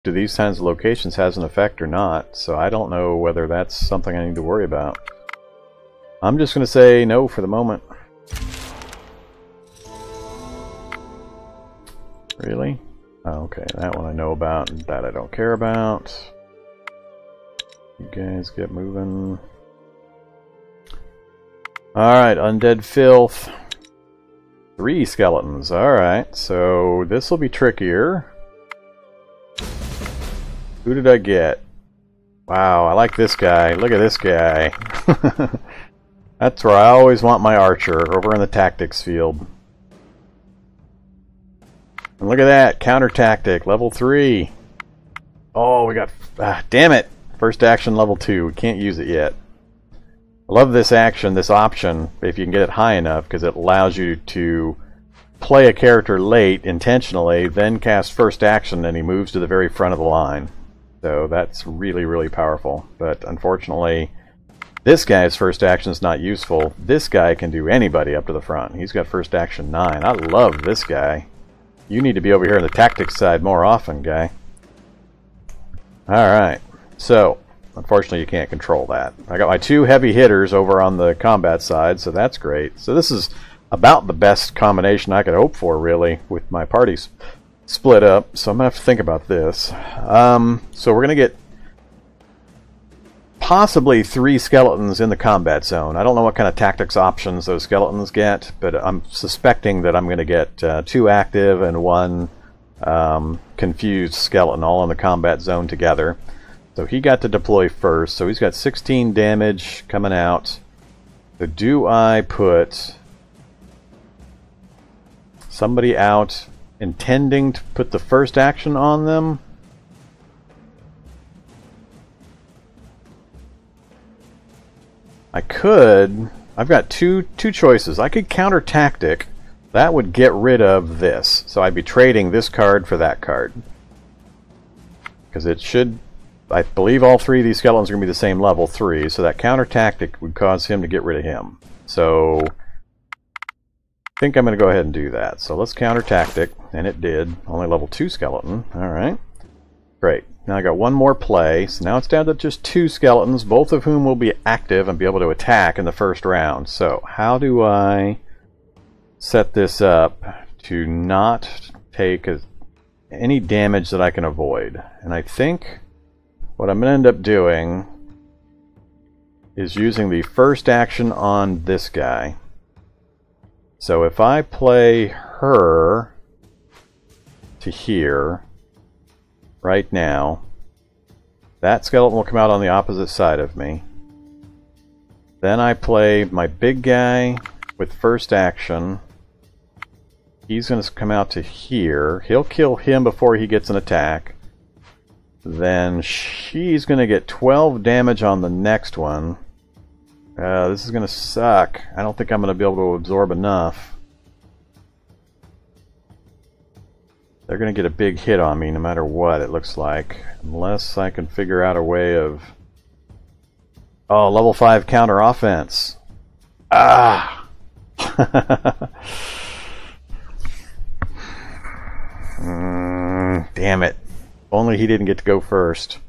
to these kinds of locations has an effect or not, so I don't know whether that's something I need to worry about. I'm just going to say no for the moment. Really? Oh, okay, that one I know about, and that I don't care about. You guys get moving. Alright, Undead Filth. 3 skeletons. Alright, so this will be trickier. Who did I get? Wow, I like this guy. Look at this guy. That's where I always want my archer, over in the tactics field. And look at that, counter tactic, level 3. Oh, we got... damn it! First action, level 2. We can't use it yet. I love this action, this option, if you can get it high enough, because it allows you to play a character late, intentionally, then cast first action, and he moves to the very front of the line. So that's really, really powerful. But unfortunately, this guy's first action is not useful. This guy can do anybody up to the front. He's got first action 9. I love this guy. You need to be over here on the tactics side more often, guy. Alright, so unfortunately you can't control that. I got my 2 heavy hitters over on the combat side, so that's great. So this is about the best combination I could hope for, really, with my parties split up. So I'm going to have to think about this. So we're going to get possibly 3 skeletons in the combat zone. I don't know what kind of tactics options those skeletons get, but I'm suspecting that I'm going to get 2 active and 1 confused skeleton all in the combat zone together. So he got to deploy first, so he's got 16 damage coming out. So do I put somebody out intending to put the first action on them? I could. I've got two choices. I could counter tactic. That would get rid of this. So I'd be trading this card for that card. Because it should... I believe all 3 of these skeletons are going to be the same level 3, so that counter tactic would cause him to get rid of him. So I think I'm going to go ahead and do that. So let's counter tactic, and it did. Only level 2 skeleton. Alright. Great. Now I got 1 more play, so now it's down to just 2 skeletons, both of whom will be active and be able to attack in the first round. So how do I set this up to not take any damage that I can avoid? And I think what I'm going to end up doing is using the first action on this guy. So if I play her to here right now, that skeleton will come out on the opposite side of me. Then I play my big guy with first action. He's going to come out to here. He'll kill him before he gets an attack. Then she's going to get 12 damage on the next one. This is going to suck. I don't think I'm going to be able to absorb enough. They're going to get a big hit on me no matter what, it looks like. Unless I can figure out a way of... Oh, level 5 counter offense. Ah! Damn it. Only he didn't get to go first.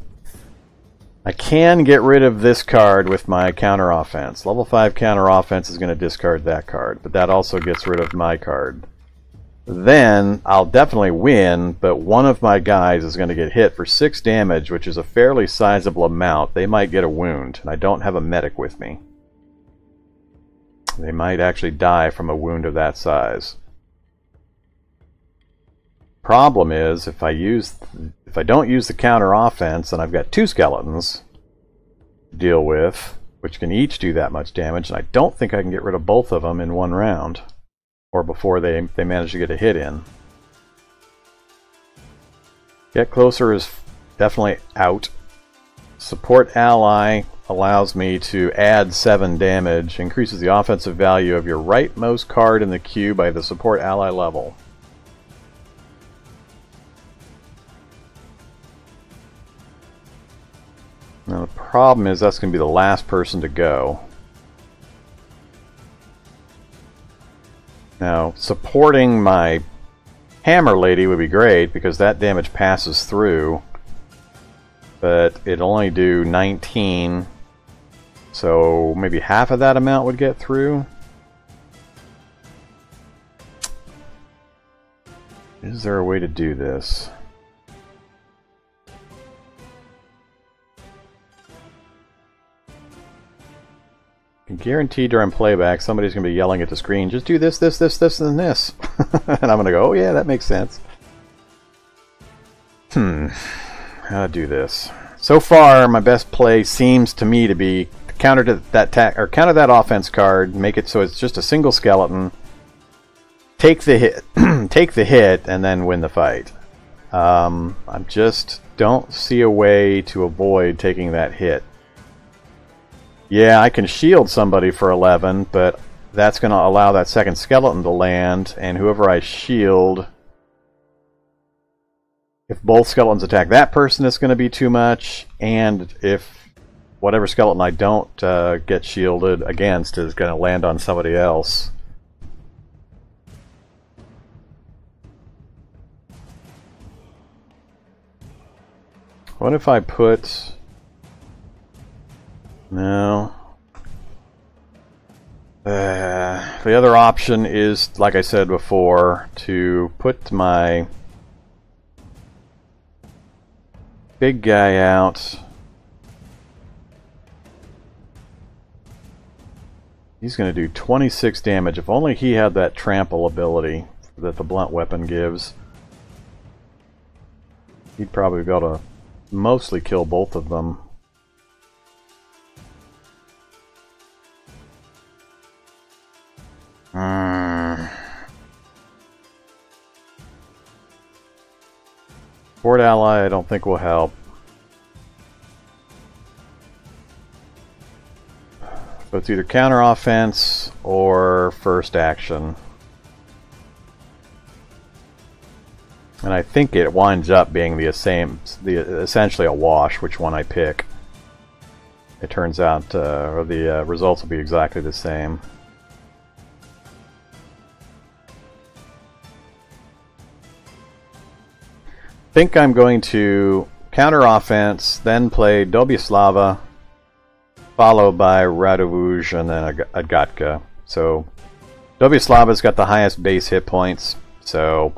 I can get rid of this card with my counter offense. Level 5 counter offense is going to discard that card, but that also gets rid of my card. Then I'll definitely win, but one of my guys is going to get hit for 6 damage, which is a fairly sizable amount. They might get a wound, and I don't have a medic with me. They might actually die from a wound of that size. Problem is, if I don't use the counter offense, and I've got 2 skeletons to deal with, which can each do that much damage, and I don't think I can get rid of both of them in 1 round, or before they manage to get a hit in. Get Closer is definitely out. Support Ally allows me to add 7 damage, increases the offensive value of your rightmost card in the queue by the support ally level. Now the problem is that's going to be the last person to go. Now supporting my hammer lady would be great because that damage passes through but it'll only do 19, so maybe half of that amount would get through. Is there a way to do this? Guaranteed during playback, somebody's going to be yelling at the screen, just do this, this, this, this, and this. And I'm going to go, oh yeah, that makes sense. How to do this? So far, my best play seems to me to be counter to that counter that offense card, make it so it's just a single skeleton, take the hit, take the hit, and then win the fight. I just don't see a way to avoid taking that hit. Yeah, I can shield somebody for 11, but that's going to allow that second skeleton to land, and whoever I shield, if both skeletons attack that person, it's going to be too much, and if whatever skeleton I don't get shielded against is going to land on somebody else. What if I put... No. The other option is, like I said before, to put my big guy out. He's going to do 26 damage. If only he had that trample ability that the blunt weapon gives. He'd probably be able to mostly kill both of them. Board ally I don't think will help. So it's either counter offense or first action. And I think it winds up being essentially a wash which one I pick. It turns out, or the results will be exactly the same. I think I'm going to counter offense, then play Dobieslava, followed by Radovuj and then Agatka. So Dobieslava's got the highest base hit points, so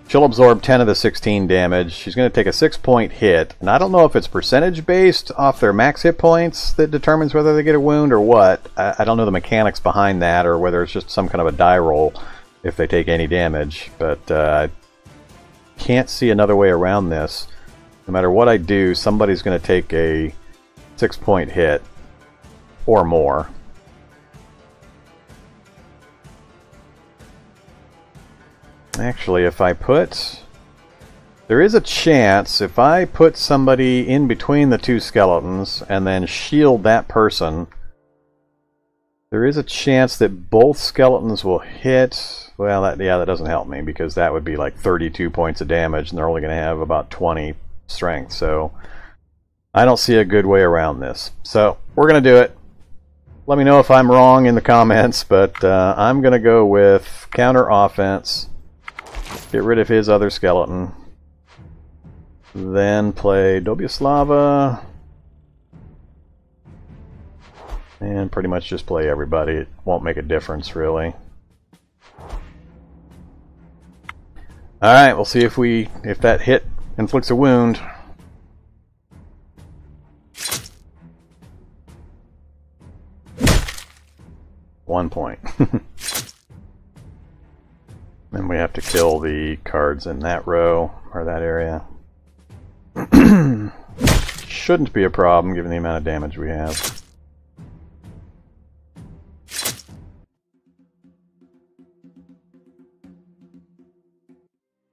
she'll absorb 10 of the 16 damage. She's going to take a 6-point hit, and I don't know if it's percentage based off their max hit points that determines whether they get a wound or what. I don't know the mechanics behind that, or whether it's just some kind of a die roll if they take any damage, but can't see another way around this. No matter what I do, somebody's going to take a 6-point hit or more. Actually, if I put... There is a chance if I put somebody in between the two skeletons and then shield that person, there is a chance that both skeletons will hit. Well, that doesn't help me, because that would be like 32 points of damage, and they're only going to have about 20 strength. So I don't see a good way around this. So we're going to do it. Let me know if I'm wrong in the comments, but I'm going to go with counter offense, get rid of his other skeleton, then play Dobieslava, and pretty much just play everybody. It won't make a difference, really. Alright, we'll see if that hit inflicts a wound. One point. Then we have to kill the cards in that row, or that area. Shouldn't be a problem given the amount of damage we have.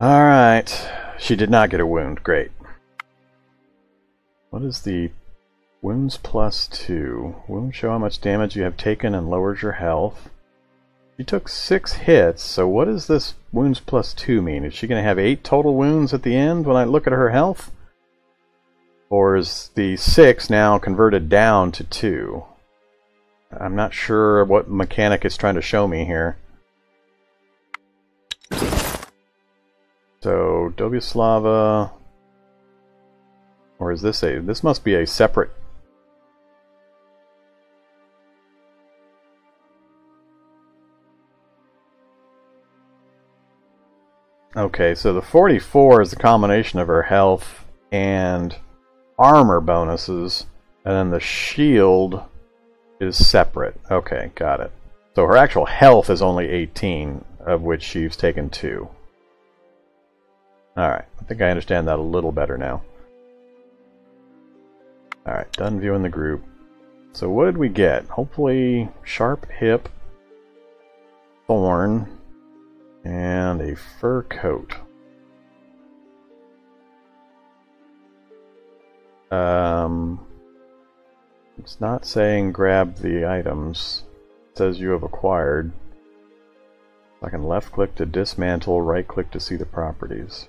Alright, she did not get a wound. Great. What is the wounds plus 2? Wounds show how much damage you have taken and lowers your health. She took 6 hits, so what does this wounds plus 2 mean? Is she going to have 8 total wounds at the end when I look at her health? Or is the 6 now converted down to 2? I'm not sure what mechanic it's trying to show me here. So, Dobieslava... Or is this a... This must be a separate... Okay, so the 44 is the combination of her health and armor bonuses, and then the shield is separate. Okay, got it. So her actual health is only 18, of which she's taken 2. Alright, I think I understand that a little better now. Alright, done viewing the group. So what did we get? Hopefully sharp hip, thorn, and a fur coat. It's not saying grab the items. It says you have acquired. I can left click to dismantle, right click to see the properties.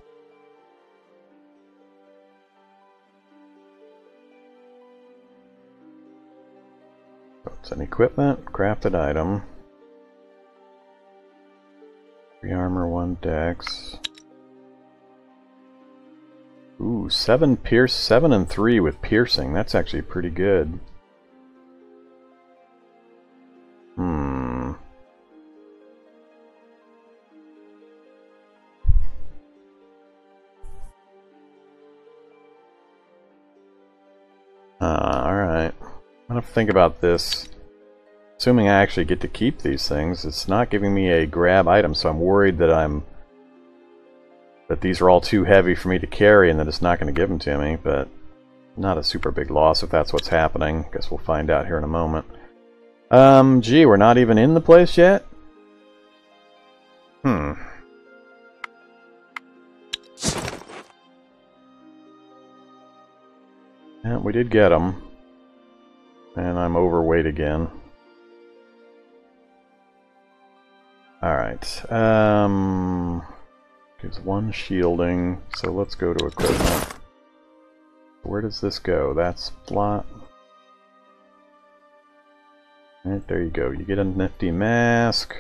So it's an equipment, crafted item. 3 armor, 1 dex. Ooh, 7 and 3 with piercing. That's actually pretty good. Alright. I'm gonna have to think about this. Assuming I actually get to keep these things, it's not giving me a grab item, so I'm worried that these are all too heavy for me to carry and that it's not going to give them to me, but not a super big loss if that's what's happening. Guess we'll find out here in a moment. Gee, we're not even in the place yet? Yeah, we did get them. And I'm overweight again. Alright, gives 1 shielding, so let's go to equipment. Where does this go? That's slot. Right, there you go. You get a nifty mask.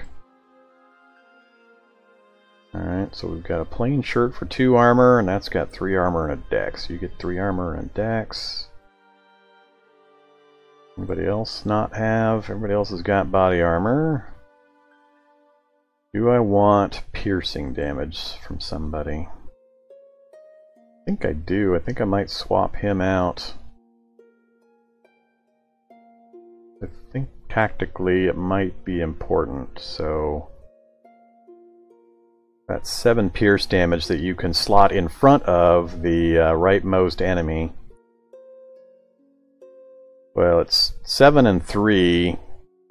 Alright, so we've got a plain shirt for 2 armor, and that's got 3 armor and a dex. You get 3 armor and a dex. Anybody else not have? Everybody else has got body armor. Do I want piercing damage from somebody? I think I do. I think I might swap him out. I think tactically it might be important, so... That's 7 pierce damage that you can slot in front of the rightmost enemy. Well, it's 7 and 3,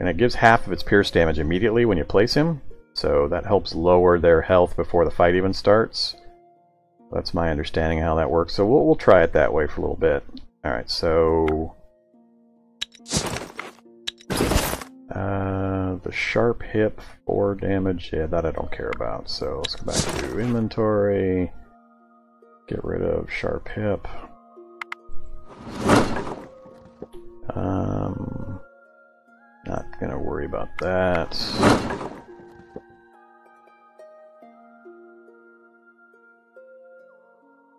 and it gives half of its pierce damage immediately when you place him. So that helps lower their health before the fight even starts. That's my understanding of how that works. So we'll try it that way for a little bit. Alright, so... the sharp hip, 4 damage. Yeah, that I don't care about. So let's go back to inventory. Get rid of sharp hip. Not gonna worry about that.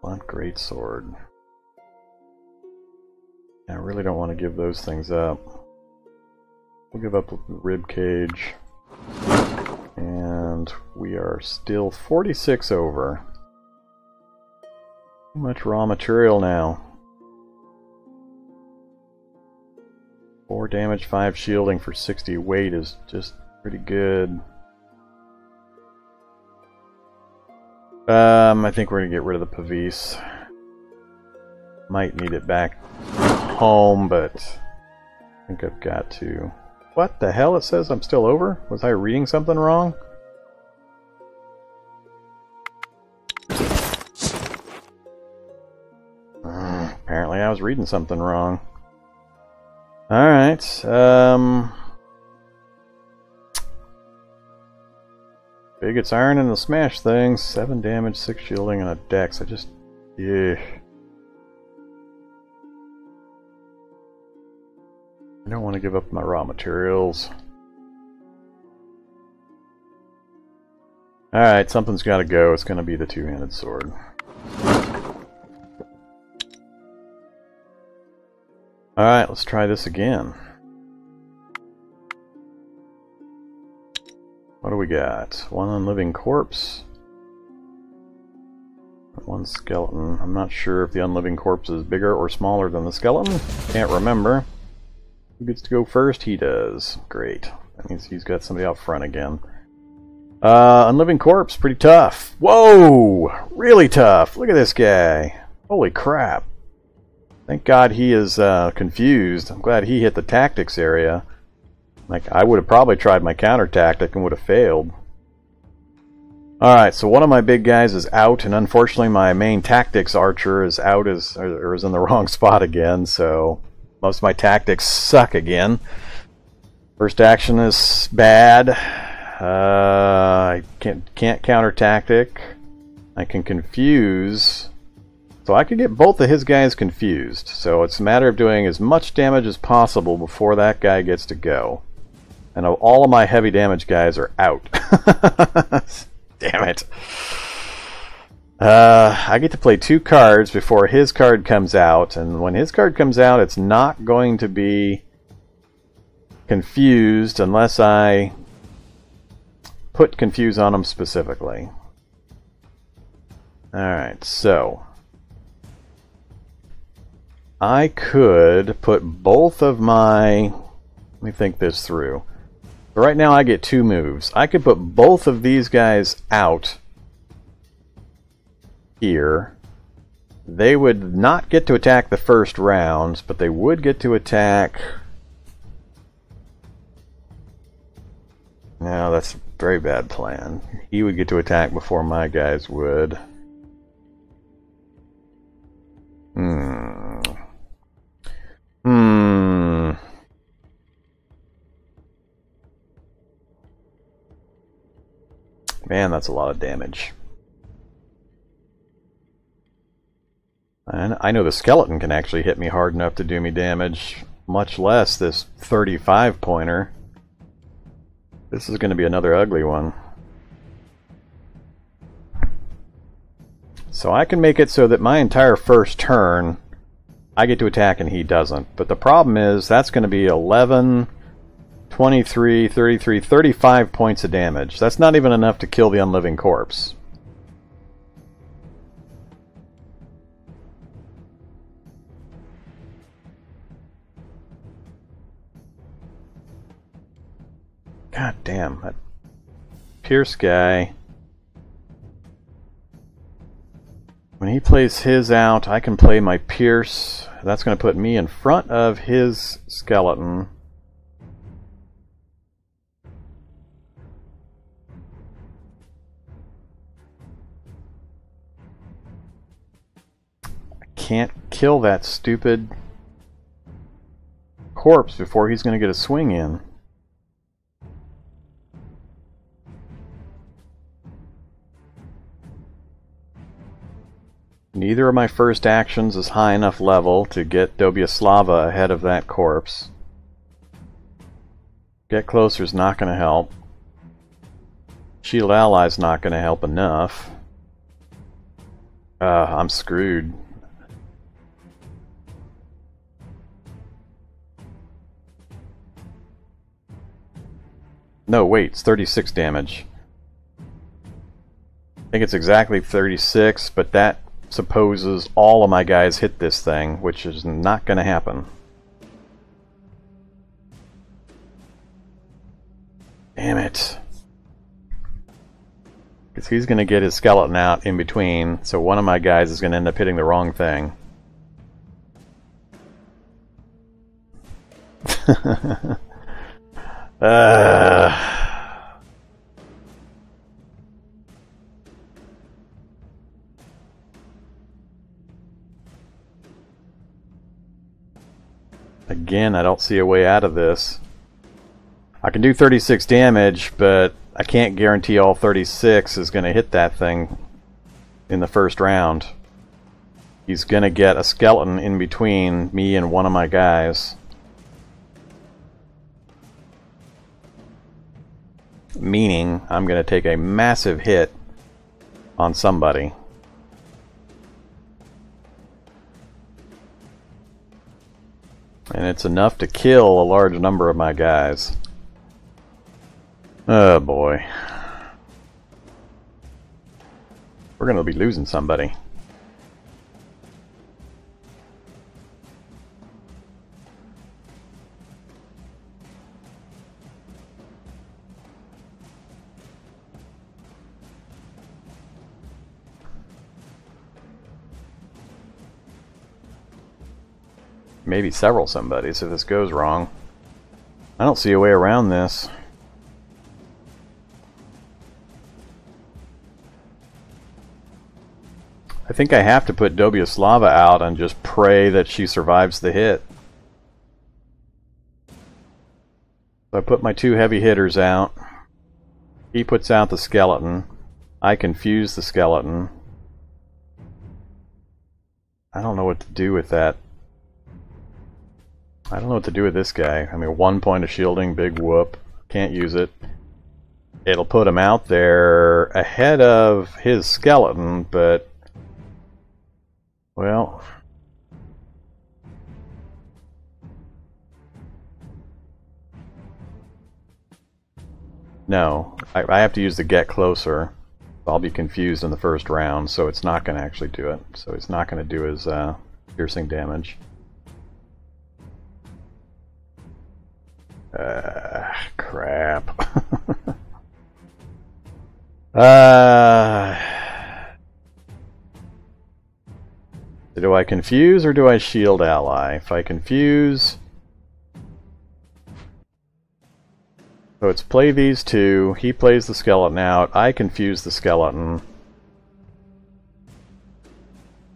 Want greatsword. I really don't want to give those things up. We'll give up the rib cage. And we are still 46 over. Too much raw material now. 4 damage, 5 shielding for 60 weight is just pretty good. I think we're going to get rid of the Pavis. Might need it back home, but I think I've got to. What the hell? It says I'm still over? Was I reading something wrong? Apparently I was reading something wrong. Alright, Bigots iron and the smash things. 7 damage, 6 shielding, and a dex. Yeah. I don't want to give up my raw materials. Alright, something's got to go. It's going to be the two-handed sword. Alright, let's try this again. What do we got? One unliving corpse. One skeleton. I'm not sure if the unliving corpse is bigger or smaller than the skeleton. Can't remember. Who gets to go first? He does. Great. That means he's got somebody out front again. Unliving corpse, pretty tough. Whoa! Really tough. Look at this guy. Holy crap. Thank God he is confused. I'm glad he hit the tactics area. Like, I would have probably tried my counter tactic and would have failed. Alright, so one of my big guys is out, and unfortunately my main tactics archer is out, or is in the wrong spot again, so most of my tactics suck again. First action is bad. I can't counter tactic. I can confuse. So I could get both of his guys confused. So it's a matter of doing as much damage as possible before that guy gets to go. And all of my heavy damage guys are out. Damn it. I get to play 2 cards before his card comes out. And when his card comes out, it's not going to be confused unless I put confuse on him specifically. Alright, so I could put both of my... Let me think this through. Right now I get 2 moves. I could put both of these guys out here. They would not get to attack the first round, but they would get to attack... No, that's a very bad plan. He would get to attack before my guys would. Man, that's a lot of damage. And I know the skeleton can actually hit me hard enough to do me damage, much less this 35 pointer. This is going to be another ugly one. So I can make it so that my entire first turn I get to attack and he doesn't. But the problem is that's going to be 11, 23, 33, 35 points of damage. That's not even enough to kill the unliving corpse. God damn, that Pierce guy. When he plays his out, I can play my Pierce. That's going to put me in front of his skeleton. I can't kill that stupid corpse before he's going to get a swing in. Neither of my first actions is high enough level to get Dobyaslava ahead of that corpse. Get closer is not going to help. Shield ally is not going to help enough. I'm screwed. No, wait, it's 36 damage. I think it's exactly 36, but that supposes all of my guys hit this thing, which is not going to happen. Damn it. Because he's going to get his skeleton out in between, so one of my guys is going to end up hitting the wrong thing. Again, I don't see a way out of this. I can do 36 damage, but I can't guarantee all 36 is going to hit that thing in the first round. He's going to get a skeleton in between me and one of my guys. Meaning, I'm going to take a massive hit on somebody. And it's enough to kill a large number of my guys. Oh boy. We're going to be losing somebody. Maybe several somebodies if this goes wrong. I don't see a way around this. I think I have to put Dobyaslava out and just pray that she survives the hit. So I put my 2 heavy hitters out. He puts out the skeleton. I confuse the skeleton. I don't know what to do with that. I don't know what to do with this guy. I mean, 1 point of shielding, big whoop. Can't use it. It'll put him out there ahead of his skeleton, but... well... no. I have to use the get closer. I'll be confused in the first round, so it's not going to actually do it. So it's not going to do his piercing damage. Crap. Do I confuse or do I shield ally? If I confuse... so it's play these 2, he plays the skeleton out, I confuse the skeleton.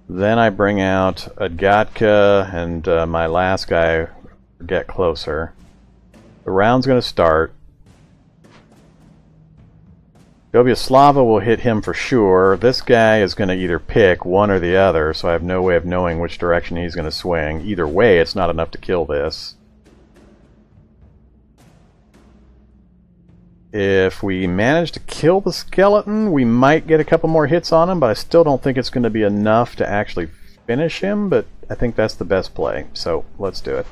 Then I bring out Adgatka and my last guy get closer. The round's going to start. Dobyaslava will hit him for sure. This guy is going to either pick one or the other, so I have no way of knowing which direction he's going to swing. Either way, it's not enough to kill this. If we manage to kill the skeleton, we might get a couple more hits on him, but I still don't think it's going to be enough to actually finish him, but I think that's the best play, so let's do it.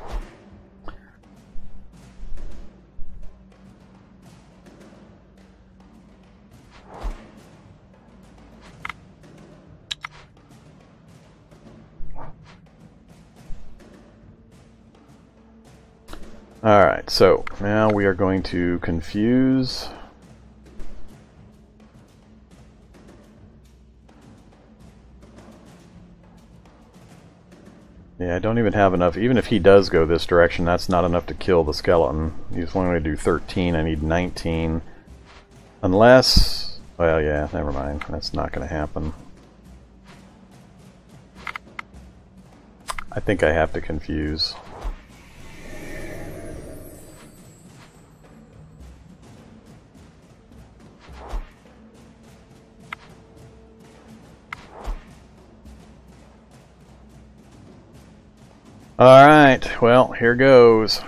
Alright, so now we are going to confuse. Yeah, I don't even have enough. Even if he does go this direction, that's not enough to kill the skeleton. He's only going to do 13, I need 19. Unless... well, yeah, never mind. That's not going to happen. I think I have to confuse. Alright, well, here goes.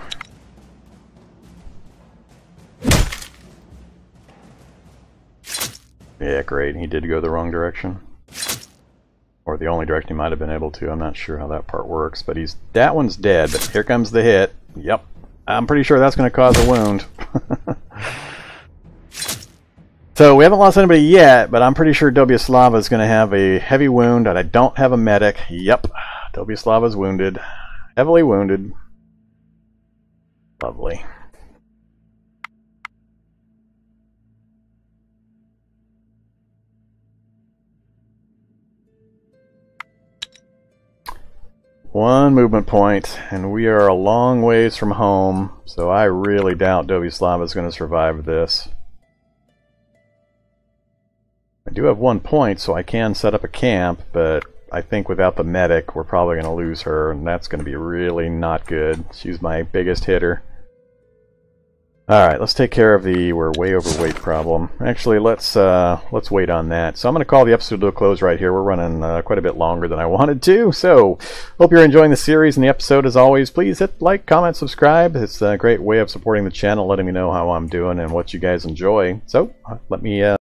Yeah, great. He did go the wrong direction. Or the only direction he might have been able to. I'm not sure how that part works, but that one's dead, but here comes the hit. Yep. I'm pretty sure that's going to cause a wound. So we haven't lost anybody yet, but I'm pretty sure Dobyaslava is going to have a heavy wound, and I don't have a medic. Yep. Dobyaslava's wounded. Heavily wounded. Lovely. One movement point, and we are a long ways from home, so I really doubt Dobyaslava is going to survive this. I do have 1 point, so I can set up a camp, but I think without the medic, we're probably going to lose her, and that's going to be really not good. She's my biggest hitter. Alright, let's take care of the we're way overweight problem. Actually, let's wait on that. So I'm going to call the episode to a close right here. We're running quite a bit longer than I wanted to, so hope you're enjoying the series and the episode. As always, please hit like, comment, subscribe. It's a great way of supporting the channel, letting me know how I'm doing and what you guys enjoy. So, let me